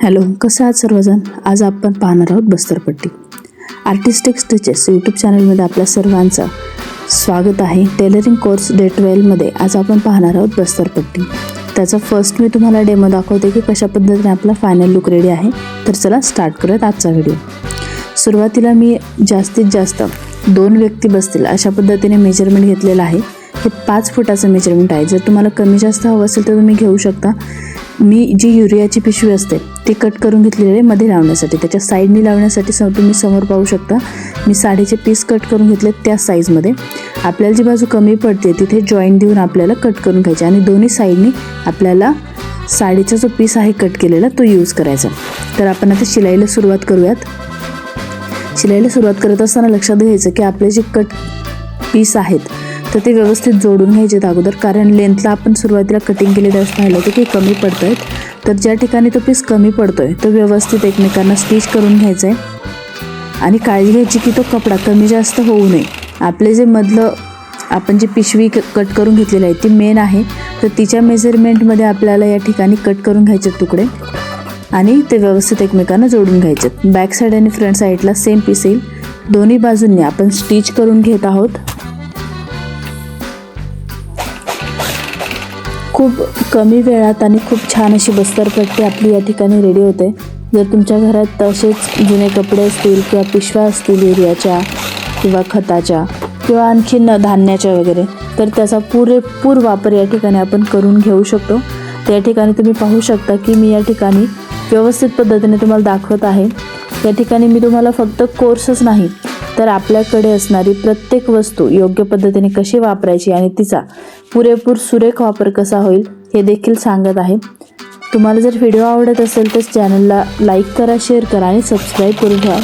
Hello, कसं आहात सर्वजण? आज आपण पाहणार आहोत बस्तरपट्टी. आर्टिस्टिक स्टिचेस यूट्यूब चॅनलमध्ये आपल्या सर्वांचं स्वागत आहे. टेलरिंग कोर्स डे 12मध्ये आज आपण पाहणार आहोत बस्तरपट्टी. त्याचा फर्स्ट मी तुम्हाला डेमो दाखवते की कशा पद्धतीने आपला फायनल लुक रेडी आहे. तर चला स्टार्ट करूयात आजचा व्हिडिओ. सुरुवातीला मी जास्तीत जास्त 2 व्यक्ती बसतील अशा पद्धतीने मेजरमेंट घेतलेलं आहे. हे 5 फुटाचं मेजरमेंट आहे. जर तुम्हाला कमी जास्त हवं असेल तर तुम्ही घेऊ शकता. मी जी युरियाची पिशवी असते ती कट करून घेतलेली आहे मध्ये लावण्यासाठी. त्याच्या साईडनी लावण्यासाठी तुम्ही समोर पाहू शकता मी साडीचे पीस कट करून घेतले त्या साईजमध्ये. आपल्याला जी बाजू कमी पडते तिथे जॉईंट देऊन आपल्याला कट करून घ्यायचे आणि दोन्ही साईडनी आपल्याला साडीचा जो पीस आहे कट केलेला तो यूज करायचा. तर आपण आता शिलाईला सुरुवात करूयात. शिलाईला सुरुवात करत असताना लक्षात घ्यायचं की आपले जे कट पीस आहेत तर ते व्यवस्थित जोडून घ्यायचे अगोदर, कारण लेंथला आपण सुरुवातीला कटिंग केलेलं त्यावेळेस पाहिलं होतं की कमी पडत आहेत. तर ज्या ठिकाणी तो पीस कमी पडतो आहे तो व्यवस्थित एकमेकांना स्टिच करून घ्यायचा आहे. आणि काळजी घ्यायची की तो कपडा कमी जास्त होऊ नये. आपले जे मधलं आपण जी पिशवी कट करून घेतलेली आहे ती मेन आहे, तर तिच्या मेजरमेंटमध्ये आपल्याला या ठिकाणी कट करून घ्यायचे तुकडे आणि ते व्यवस्थित एकमेकांना जोडून घ्यायचे. बॅक साईड आणि फ्रंट साईडला सेम पीस येईल. दोन्ही बाजूंनी आपण स्टिच करून घेत आहोत. खूप कमी वेळात आणि खूप छान अशी बस्तरपट्टी आपली या ठिकाणी रेडी होते. जर तुमच्या घरात तसेच जुने कपडे असतील किंवा पिशव्या असतील युरियाच्या किंवा खताच्या किंवा आणखीन धान्याच्या वगैरे, तर त्याचा पुरेपूर वापर या ठिकाणी आपण करून घेऊ शकतो. त्या ठिकाणी तुम्ही पाहू शकता की मी या ठिकाणी व्यवस्थित पद्धतीने तुम्हाला दाखवत आहे. या ठिकाणी मी तुम्हाला फक्त कोर्सच नाही तर आपल्याकडे असणारी प्रत्येक वस्तू योग्य पद्धतीने कशी वापरायची आणि तिचा पुरेपूर सुरेख वापर कसा होईल हे देखील सांगत आहे. तुम्हाला जर व्हिडिओ आवडत असेल तर चॅनलला लाईक करा, शेअर करा आणि सबस्क्राईब करून ठेवा.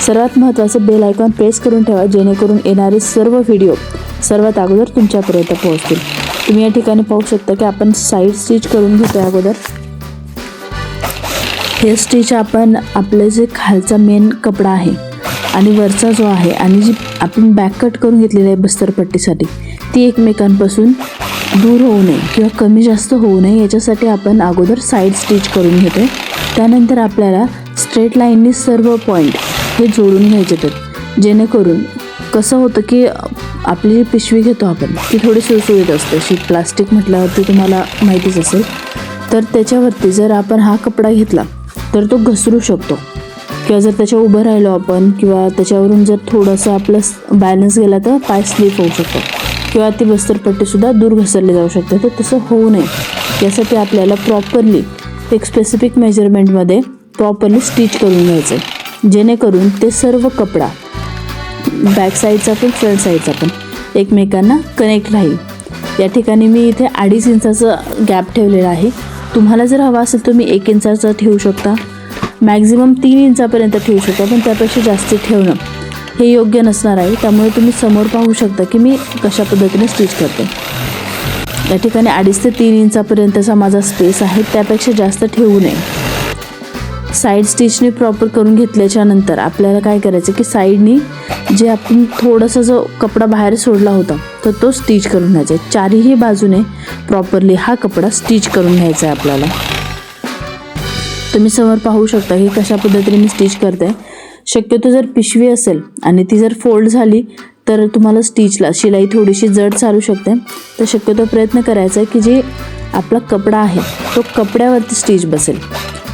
सर्वात महत्त्वाचं बेल आयकॉन प्रेस करून ठेवा जेणेकरून येणारे सर्व व्हिडिओ सर्वात अगोदर तुमच्यापर्यंत पोहोचतील. तुम्ही या ठिकाणी पाहू शकता की आपण साईड स्टिच करून घेतो अगोदर. हे स्टिच आपण आपले जे खालचा मेन कपडा आहे आणि वरचा जो आहे आणि जी आपण बॅक कट करून घेतलेली आहे बस्तरपट्टीसाठी ती एकमेकांपासून दूर होऊ नये किंवा कमी जास्त होऊ नये याच्यासाठी आपण अगोदर साईड स्टिच करून घेतो. त्यानंतर आपल्याला स्ट्रेट लाईननी सर्व पॉईंट हे जोडून घ्यायचे आहेत. जेणेकरून कसं होतं की आपली जी पिशवी घेतो आपण ती थोडी सुळसुळीत असते. अशी प्लास्टिक म्हटल्यावरती तुम्हाला माहितीच असेल. तर त्याच्यावरती जर आपण हा कपडा घेतला तर तो घसरू शकतो किंवा जर त्याच्या उभं राहिलो आपण किंवा त्याच्यावरून जर थोडंसं आपलं बॅलन्स गेला तर पाय स्लिप होऊ शकतो किंवा ती बस्तरपट्टीसुद्धा दूर घसरली जाऊ शकते. तर तसं होऊ नये यासाठी आपल्याला प्रॉपरली एक स्पेसिफिक मेजरमेंटमध्ये प्रॉपरली स्टिच करून घ्यायचं आहे. जेणेकरून ते सर्व कपडा बॅक साईडचा पण फ्रंट साईडचा पण एकमेकांना कनेक्ट राहील. या ठिकाणी मी इथे 2.5 इंचाचं गॅप ठेवलेला आहे. तुम्हाला जर हवा असेल तर मी 1 इंचाचं ठेवू शकता, मॅक्झिमम 3 इंचापर्यंत ठेवू शकता, पण त्यापेक्षा जास्त ठेवणं हे योग्य नसणार आहे. त्यामुळे तुम्ही समोर पाहू शकता की मी कशा पद्धतीने स्टिच करते. या ठिकाणी 2.5 ते 3 इंचापर्यंतचा माझा स्पेस आहे, त्यापेक्षा जास्त ठेवू नये. साईड स्टिचने प्रॉपर करून घेतल्याच्या नंतर आपल्याला काय करायचं की साईडनी जे आपण थोडासा जो कपडा बाहेर सोडला होता तर तो स्टिच करून घ्यायचा आहे. चारही बाजूने प्रॉपरली हा कपडा स्टिच करून घ्यायचा आहे आपल्याला. तुम्ही समोर पाहू शकता की कशा पद्धतीने मी स्टिच करते. शक्यतो जर पिशवी असेल आणि ती जर फोल्ड झाली तर तुम्हाला स्टिचला शिलाई थोडीशी जड चालू शकते. तर शक्यतो प्रयत्न करायचा आहे की जे आपला कपडा आहे तो कपड्यावरती स्टिच बसेल.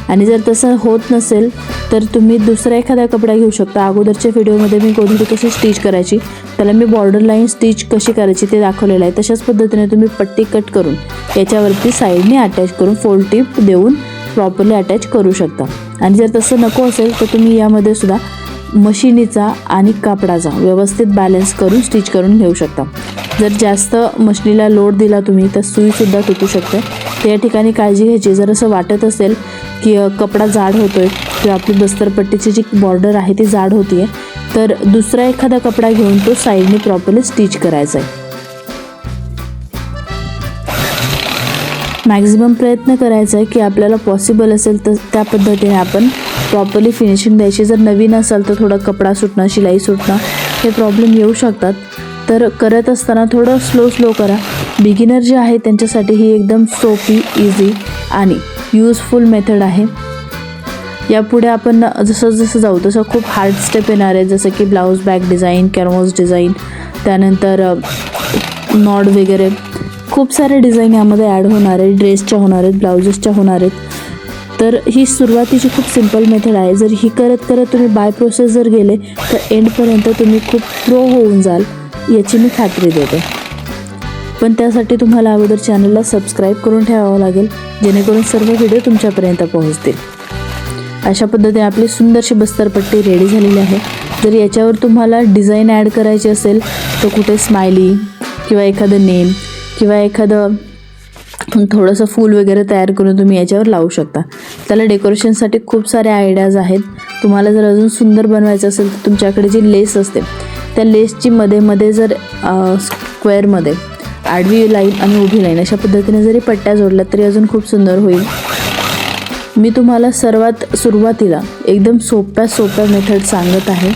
आणि जर तसं होत नसेल तर तुम्ही दुसरा एखादा कपडा घेऊ शकता. अगोदरच्या व्हिडिओमध्ये मी गोधडी कशी स्टिच करायची त्याला मी बॉर्डर लाईन स्टिच कशी करायची ते दाखवलेलं आहे. तशाच पद्धतीने तुम्ही पट्टी कट करून याच्यावरती साईडने अटॅच करून फोल्ड टिप देऊन प्रॉपरली अटॅच करू शकता. आणि जर तसं नको असेल तर तुम्ही यामध्ये सुद्धा मशिनीचा आणि कापडाचा व्यवस्थित बॅलन्स करून स्टिच करून घेऊ शकता. जर जास्त मशिनीला लोड दिला तुम्ही तर सुईसुद्धा तुटू शकते. त्या ठिकाणी काळजी घ्यायची. जर असं वाटत असेल की कपडा जाड होतो आहे किंवा आपली बस्तरपट्टीची जी बॉर्डर आहे ती जाड होती आहे तर दुसरा एखादा कपडा घेऊन तो साईडने प्रॉपरली स्टिच करायचा आहे. मॅक्झिमम प्रयत्न करायचा आहे की आपल्याला पॉसिबल असेल तर त्या पद्धतीने आपण प्रॉपरली फिनिशिंग द्यायची. जर नवीन असेल तर थोडा कपडा सुटणं, शिलाई सुटणं हे प्रॉब्लेम येऊ शकतात. तर करत असताना थोडं स्लो करा. बिगिनर जे आहे त्यांच्यासाठी ही एकदम सोपी, इझी आणि यूजफुल मेथड आहे. यापुढे आपण जसं जसं जाऊ तसं खूप हार्ड स्टेप येणार आहे, जसं की blouse back design, canvas design, त्यानंतर नॉड वगैरे खूप सारे डिझाईन यामध्ये ॲड होणार आहे. ड्रेसच्या होणार आहेत, ब्लाउजेसच्या होणार आहेत. तर ही सुरुवातीची खूप सिम्पल मेथड आहे. जर ही करत करत तुम्ही बाय प्रोसेस जर गेले तर एंडपर्यंत तुम्ही खूप प्रो होऊन जाल, याची मी खात्री देते. पण त्यासाठी तुम्हाला अगोदर चॅनलला सबस्क्राईब करून ठेवावं लागेल, जेणेकरून सर्व व्हिडिओ तुमच्यापर्यंत पोहोचतील. अशा पद्धतीने आपली सुंदरशी बस्तरपट्टी रेडी झालेली आहे. जर याच्यावर तुम्हाला डिझाईन ॲड करायची असेल तर कुठे स्माइली किंवा एखादं नेम किंवा एखादं थोडंसं फूल वगैरे तयार करून तुम्ही याच्यावर लावू शकता. त्याला डेकोरेशनसाठी खूप सारे आयडियाज आहेत. तुम्हाला जर अजून सुंदर बनवायचं असेल तर तुमच्याकडे जी लेस असते त्या लेसची मध्ये जर स्क्वेअरमध्ये आडवी लाईन आणि उभी लाईन अशा पद्धतीने जरी पट्ट्या जोडल्या तरी अजून खूप सुंदर होईल. मी तुम्हाला सर्वात सुरुवातीला एकदम सोप्या मेथड सांगत आहे.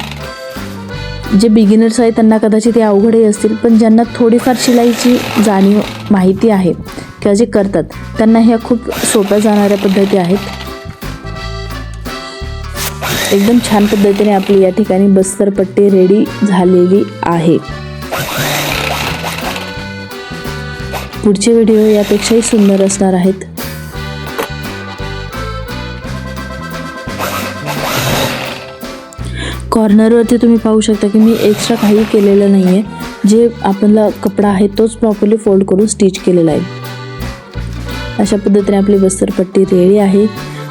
जे बिगिनर्स आहेत त्यांना कदाचित ते अवघडही असतील, पण ज्यांना थोडीफार शिलाईची जाणीव माहिती आहे किंवा जे करतात त्यांना ह्या खूप सोप्या जाणाऱ्या पद्धती आहेत. एकदम छान पद्धतीने आपली या ठिकाणी बस्तरपट्टी रेडी झालेली आहे. पुढचे व्हिडिओ यापेक्षाही सुंदर असणार आहेत. कॉर्नरवरती तुम्ही पाहू शकता की मी एक्स्ट्रा काही केलेलं नाही आहे. जे आपला कपडा आहे तोच प्रॉपरली फोल्ड करून स्टिच केलेला आहे. अशा पद्धतीने आपली बस्तरपट्टी रेडी आहे.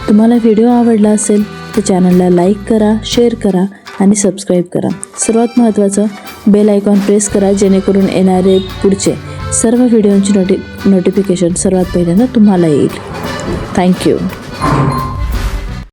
तुम्हाला व्हिडिओ आवडला असेल तर चॅनलला लाईक करा, शेअर करा आणि सबस्क्राईब करा. सर्वात महत्त्वाचं बेल आयकॉन प्रेस करा, जेणेकरून येणारे पुढचे सर्व व्हिडिओंची नोटिफिकेशन सर्वात पहिल्यांदा तुम्हाला येईल. थँक्यू.